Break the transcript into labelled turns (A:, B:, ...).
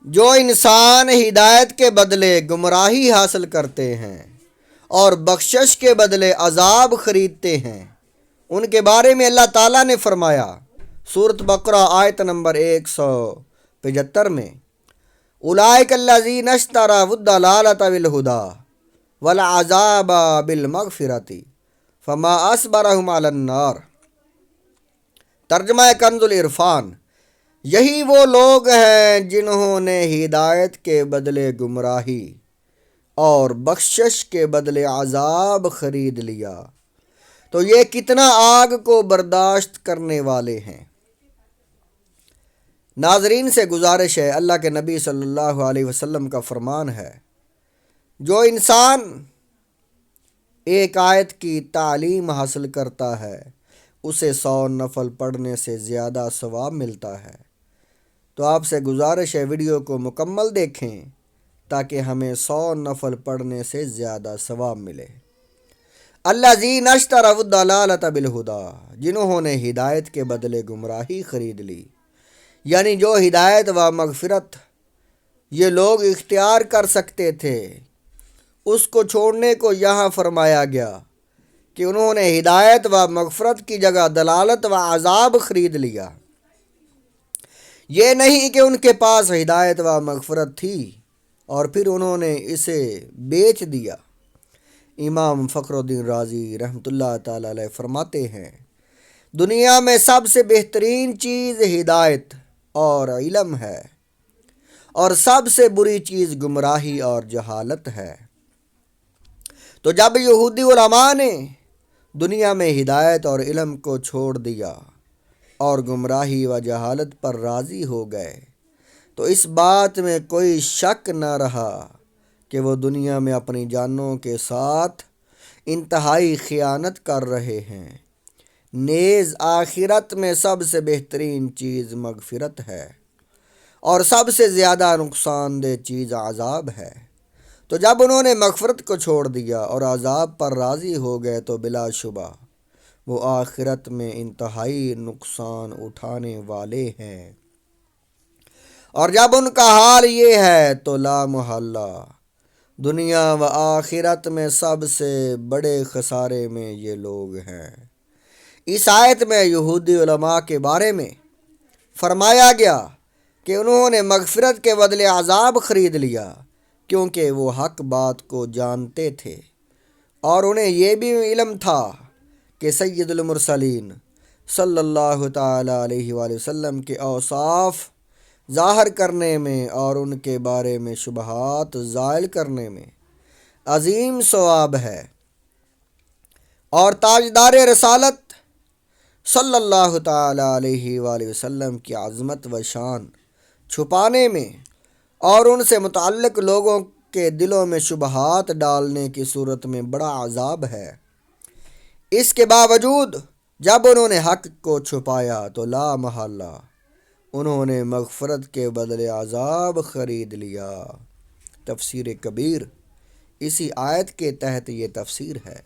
A: جو انسان ہدایت کے بدلے گمراہی حاصل کرتے ہیں اور بخشش کے بدلے عذاب خریدتے ہیں، ان کے بارے میں اللہ تعالیٰ نے فرمایا سورۃ بقرہ آیت نمبر 175 میں، اولئک الذین اشتروا الضلالۃ بالہدی والعذاب بالمغفرۃ فما اصبرهم علی النار۔ ترجمہ کنز العرفان، یہی وہ لوگ ہیں جنہوں نے ہدایت کے بدلے گمراہی اور بخشش کے بدلے عذاب خرید لیا، تو یہ کتنا آگ کو برداشت کرنے والے ہیں۔ ناظرین سے گزارش ہے، اللہ کے نبی صلی اللہ علیہ وسلم کا فرمان ہے، جو انسان ایک آیت کی تعلیم حاصل کرتا ہے اسے 100 نفل پڑھنے سے زیادہ ثواب ملتا ہے۔ تو آپ سے گزارش ہے ویڈیو کو مکمل دیکھیں تاکہ ہمیں 100 نفل پڑھنے سے زیادہ ثواب ملے۔ الذین اشتروا الضلالۃ بالہدی، جنہوں نے ہدایت کے بدلے گمراہی خرید لی، یعنی جو ہدایت و مغفرت یہ لوگ اختیار کر سکتے تھے اس کو چھوڑنے کو یہاں فرمایا گیا کہ انہوں نے ہدایت و مغفرت کی جگہ دلالت و عذاب خرید لیا۔ یہ نہیں کہ ان کے پاس ہدایت و مغفرت تھی اور پھر انہوں نے اسے بیچ دیا۔ امام فخر الدین رازی رحمۃ اللہ تعالی علیہ فرماتے ہیں، دنیا میں سب سے بہترین چیز ہدایت اور علم ہے، اور سب سے بری چیز گمراہی اور جہالت ہے۔ تو جب یہودی علماء نے دنیا میں ہدایت اور علم کو چھوڑ دیا اور گمراہی و جہالت پر راضی ہو گئے، تو اس بات میں کوئی شک نہ رہا کہ وہ دنیا میں اپنی جانوں کے ساتھ انتہائی خیانت کر رہے ہیں۔ نیز آخرت میں سب سے بہترین چیز مغفرت ہے اور سب سے زیادہ نقصان دہ چیز عذاب ہے۔ تو جب انہوں نے مغفرت کو چھوڑ دیا اور عذاب پر راضی ہو گئے تو بلا شبہ وہ آخرت میں انتہائی نقصان اٹھانے والے ہیں، اور جب ان کا حال یہ ہے تو لا محالہ دنیا و آخرت میں سب سے بڑے خسارے میں یہ لوگ ہیں۔ اس آیت میں یہودی علماء کے بارے میں فرمایا گیا کہ انہوں نے مغفرت کے بدلے عذاب خرید لیا کیونکہ وہ حق بات کو جانتے تھے، اور انہیں یہ بھی علم تھا کہ سید المرسلین صلی اللہ تعالی علیہ وآلہ وسلم کے اوصاف ظاہر کرنے میں اور ان کے بارے میں شبہات زائل کرنے میں عظیم ثواب ہے، اور تاجدار رسالت صلی اللہ تعالی علیہ وآلہ وسلم کی عظمت و شان چھپانے میں اور ان سے متعلق لوگوں کے دلوں میں شبہات ڈالنے کی صورت میں بڑا عذاب ہے۔ اس کے باوجود جب انہوں نے حق کو چھپایا تو لا محالہ انہوں نے مغفرت کے بدلے عذاب خرید لیا۔ تفسیر کبیر، اسی آیت کے تحت یہ تفسیر ہے۔